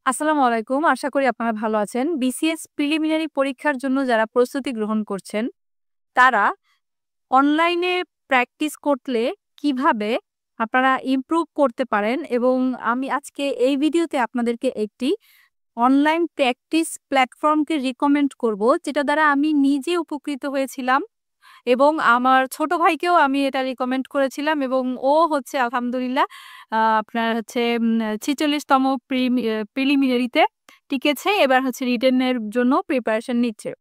আসসালামু আলাইকুম। আশা করি আপনারা ভালো আছেন। বিসিএস প্রিলিমিনারি পরীক্ষার জন্য যারা প্রস্তুতি গ্রহণ করছেন, তারা অনলাইনে প্র্যাকটিস করলে কিভাবে আপনারা ইমপ্রুভ করতে পারেন এবং আমি আজকে এই ভিডিওতে আপনাদেরকে একটি অনলাইন প্র্যাকটিস প্ল্যাটফর্মকে রিকমেন্ড করব, যেটা দ্বারা আমি নিজে উপকৃত হয়েছিলাম এবং আমার ছোট ভাইকেও আমি এটা রিকমেন্ড করেছিলাম এবং ও হচ্ছে আলহামদুলিল্লাহ আপনার হচ্ছে ৪৬তম প্রিলিমিনারিতে টিকেছে। এবার হচ্ছে রিটেনের জন্য প্রিপারেশন নিচ্ছে।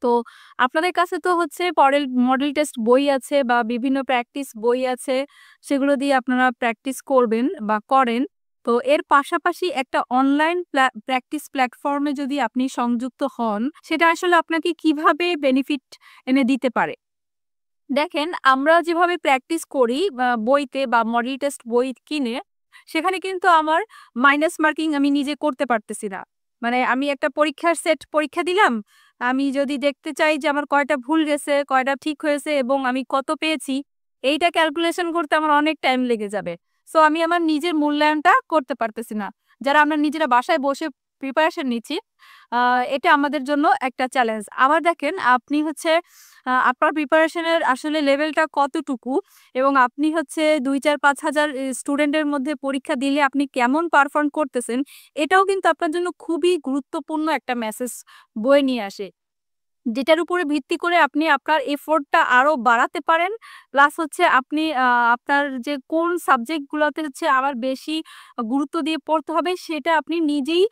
তো আপনাদের কাছে তো হচ্ছে পরের মডেল টেস্ট বই আছে বা বিভিন্ন প্র্যাকটিস বই আছে, সেগুলো দিয়ে আপনারা প্র্যাকটিস করবেন বা করেন। তো এর পাশাপাশি একটা অনলাইন প্র্যাকটিস প্ল্যাটফর্মে যদি আপনি সংযুক্ত হন, সেটা আসলে আপনাকে কিভাবে বেনিফিট এনে দিতে পারে। দেখেন, আমরা যেভাবে প্র্যাকটিস করি বইতে বা মডেল টেস্ট বই কিনে, সেখানে কিন্তু আমার মাইনাস মার্কিং আমি নিজে করতে পারতেছি না। মানে আমি একটা পরীক্ষার সেট পরীক্ষা দিলাম, আমি যদি দেখতে চাই যে আমার কয়টা ভুল গেছে, কয়টা ঠিক হয়েছে এবং আমি কত পেয়েছি, এইটা ক্যালকুলেশন করতে আমার অনেক টাইম লেগে যাবে। সো আমি আমার নিজের মূল্যায়নটা করতে পারতেছি না। যারা আমরা নিজেরা বাসায় বসে প্রিপারেশন নিচ্ছি, এটা আমাদের জন্য একটা চ্যালেঞ্জ। আবার দেখেন, আপনি হচ্ছে আপনার প্রিপারেশনের আসলে লেভেলটা কতটুকু এবং আপনি হচ্ছে ২, ৪, ৫ হাজার স্টুডেন্টের মধ্যে পরীক্ষা দিলে আপনি কেমন পারফর্ম করতেছেন, এটাও কিন্তু আপনার জন্য খুবই গুরুত্বপূর্ণ একটা মেসেজ বয়ে নিয়ে আসে, যেটার উপরে ভিত্তি করে আপনি আপনার এফোর্টটা আরো বাড়াতে পারেন। প্লাস হচ্ছে আপনি আপনার যে কোন সাবজেক্টগুলোতে হচ্ছে আবার বেশি গুরুত্ব দিয়ে পড়তে হবে, সেটা আপনি নিজেই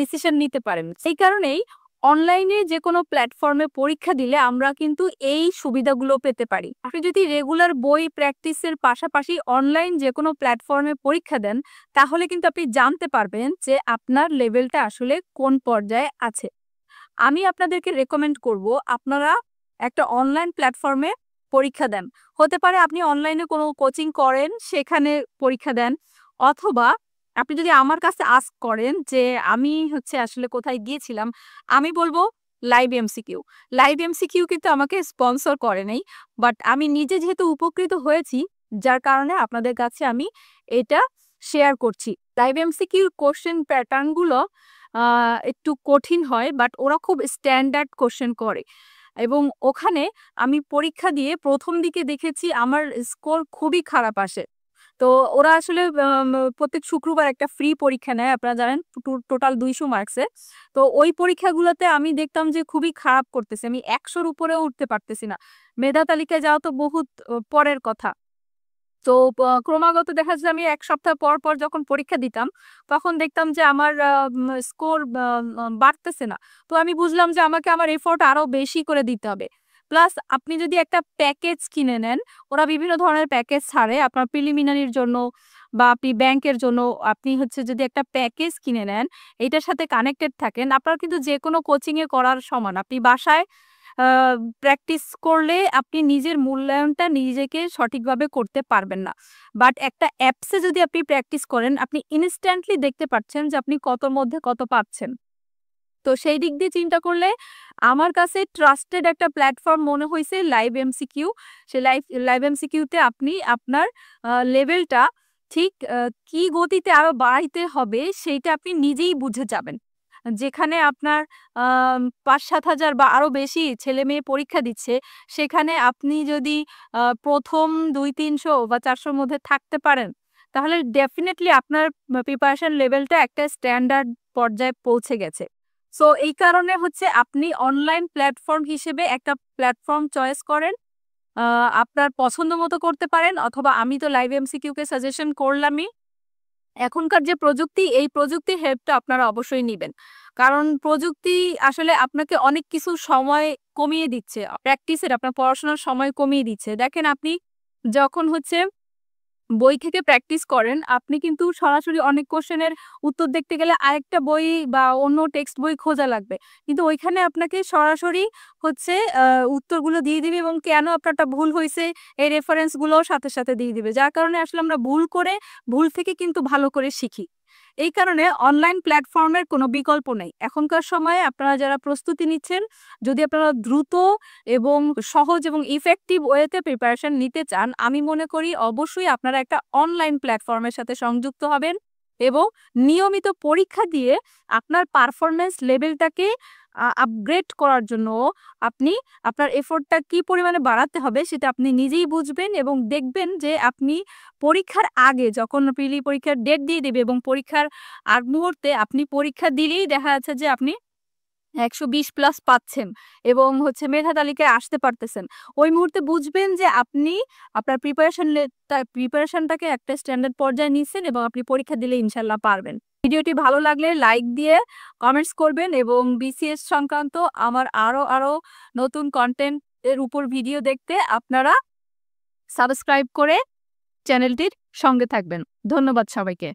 ডিসিশন নিতে পারেন। সেই কারণেই অনলাইনে যে কোনো প্ল্যাটফর্মে পরীক্ষা দিলে আমরা কিন্তু এই সুবিধাগুলো পেতে পারি। আপনি যদি রেগুলার বই প্র্যাকটিসের পাশাপাশি অনলাইন যে কোনো প্ল্যাটফর্মে পরীক্ষা দেন, তাহলে কিন্তু আপনি জানতে পারবেন যে আপনার লেভেলটা আসলে কোন পর্যায়ে আছে। আমি আপনাদেরকে রেকমেন্ড করব, আপনারা একটা অনলাইন প্ল্যাটফর্মে পরীক্ষা দেন। হতে পারে আপনি অনলাইনে কোনো কোচিং করেন, সেখানে পরীক্ষা দেন, অথবা আপনি যদি আমার কাছে আস্ক করেন যে আমি হচ্ছে আসলে কোথায় গিয়েছিলাম, আমি বলবো লাইভ এমসিকিউ। লাইভ এমসিকিউ কিন্তু আমাকে স্পন্সর করে নাই, বাট আমি নিজে যেহেতু উপকৃত হয়েছি, যার কারণে আপনাদের কাছে আমি এটা শেয়ার করছি। লাইভ এমসিকিউর কোশ্চেন প্যাটার্নগুলো একটু কঠিন হয়, বাট ওরা খুব স্ট্যান্ডার্ড কোশ্চেন করে এবং ওখানে আমি পরীক্ষা দিয়ে প্রথম দিকে দেখেছি আমার স্কোর খুবই খারাপ আসে। তো ওরা আসলে প্রত্যেক শুক্রবার একটা ফ্রি পরীক্ষা নেয়, আপনারা জানেন, টোটাল ২০০ মার্কসে। তো ওই পরীক্ষাগুলোতে আমি দেখতাম যে খুবই খারাপ করতেছে, আমি ১০০-র উপরেও উঠতে পারতেছি না। মেধা তালিকায় যাওয়া তো বহুত পরের কথা। তো ক্রমাগত দেখা যাচ্ছে আমি ১ সপ্তাহ পর পর যখন পরীক্ষা দিতাম, তখন দেখতাম যে আমার স্কোর বাড়তেছে না। তো আমি বুঝলাম যে আমাকে আমার এফোর্ট আরো বেশি করে দিতে হবে। প্লাস আপনি যদি একটা প্যাকেজ কিনে নেন, ওরা বিভিন্ন ধরনের প্যাকেজ ছাড়ে আপনার প্রিলিমিনারির জন্য বা আপনি ব্যাংকের জন্য। আপনি হচ্ছে যদি একটা প্যাকেজ কিনে নেন, এটার সাথে কানেক্টেড থাকেন, আপনার কিন্তু যেকোনো কোচিং এ করার সমান। আপনি বাসায় প্র্যাকটিস করলে আপনি নিজের মূল্যায়নটা নিজেকে সঠিকভাবে করতে পারবেন না। বাট একটা অ্যাপসে যদি আপনি প্র্যাকটিস করেন, আপনি ইনস্ট্যান্টলি দেখতে পাচ্ছেন যে আপনি কতর মধ্যে কত পাচ্ছেন। তো সেই দিক দিয়ে চিন্তা করলে আমার কাছে ট্রাস্টেড একটা প্ল্যাটফর্ম মনে হয়েছে লাইভ এমসিকিউ। সে লাইভ এমসিকিউতে আপনি আপনার লেভেলটা ঠিক কি গতিতে আরো বাড়াইতে হবে, সেইটা আপনি নিজেই বুঝে যাবেন। যেখানে আপনার ৫-৭ হাজার বা আরো বেশি ছেলে মেয়ে পরীক্ষা দিচ্ছে, সেখানে আপনি যদি প্রথম ২-৩০০ বা ৪০০-র মধ্যে থাকতে পারেন, তাহলে ডেফিনেটলি আপনার প্রিপারেশন লেভেলটা একটা স্ট্যান্ডার্ড পর্যায়ে পৌঁছে গেছে। সো এই কারণে হচ্ছে আপনি অনলাইন প্ল্যাটফর্ম হিসেবে একটা প্ল্যাটফর্ম চয়েস করেন, আপনার পছন্দ মতো করতে পারেন, অথবা আমি তো লাইভ এমসিকিউ কে সাজেশন করলামই। এখনকার যে প্রযুক্তি, এই প্রযুক্তির হেল্পটা আপনারা অবশ্যই নিবেন। কারণ প্রযুক্তি আসলে আপনাকে অনেক কিছু সময় কমিয়ে দিচ্ছে। প্র্যাকটিসের আপনার পড়াশোনার সময় কমিয়ে দিচ্ছে। দেখেন, আপনি যখন হচ্ছে বই থেকে প্র্যাকটিস করেন, আপনি কিন্তু সরাসরি অনেক কোশ্চেনের উত্তর দেখতে গেলে আরেকটা বই বা অন্য টেক্সট বই খোঁজা লাগবে। কিন্তু ওইখানে আপনাকে সরাসরি হচ্ছে উত্তরগুলো দিয়ে দিবে এবং কেন আপনারটা ভুল হইছে এই রেফারেন্স গুলোও সাথে সাথে দিয়ে দিবে। যার কারণে আসলে আমরা ভুল করে, ভুল থেকে কিন্তু ভালো করে শিখি। এই কারণে অনলাইন প্ল্যাটফর্মের কোনো বিকল্প নেই। এখনকার সময়ে আপনারা যারা প্রস্তুতি নিচ্ছেন, যদি আপনারা দ্রুত এবং সহজ এবং ইফেক্টিভ ওয়েতে প্রিপারেশন নিতে চান, আমি মনে করি অবশ্যই আপনারা একটা অনলাইন প্ল্যাটফর্মের সাথে সংযুক্ত হবেন এবং নিয়মিত পরীক্ষা দিয়ে আপনার পারফরম্যান্স লেভেলটাকে আপগ্রেড করার জন্য আপনি আপনার এফোর্টটা কি পরিমাণে বাড়াতে হবে সেটা আপনি নিজেই বুঝবেন এবং দেখবেন যে আপনি পরীক্ষার আগে যখন প্রিলি পরীক্ষার ডেট দিয়ে দেবে এবং পরীক্ষার আগ মুহূর্তে আপনি পরীক্ষা দিলেই দেখা যাচ্ছে যে আপনি 120+ পাচ্ছেন এবং মেধা তালিকায় আসতে পারতেছেন। ওই মুহূর্তে বুঝবেন যে আপনি আপনার প্রিপারেশনটাকে একটা স্ট্যান্ডার্ড পর্যায়ে নিচ্ছেন এবং আপনি পরীক্ষা দিলে ইনশাল্লাহ পারবেন। ভিডিওটি ভালো লাগলে লাইক দিয়ে কমেন্টস করবেন এবং বিসিএস সংক্রান্ত আমার আরো নতুন কন্টেন্ট এর উপর ভিডিও দেখতে আপনারা সাবস্ক্রাইব করে চ্যানেলটির সঙ্গে থাকবেন। ধন্যবাদ সবাইকে।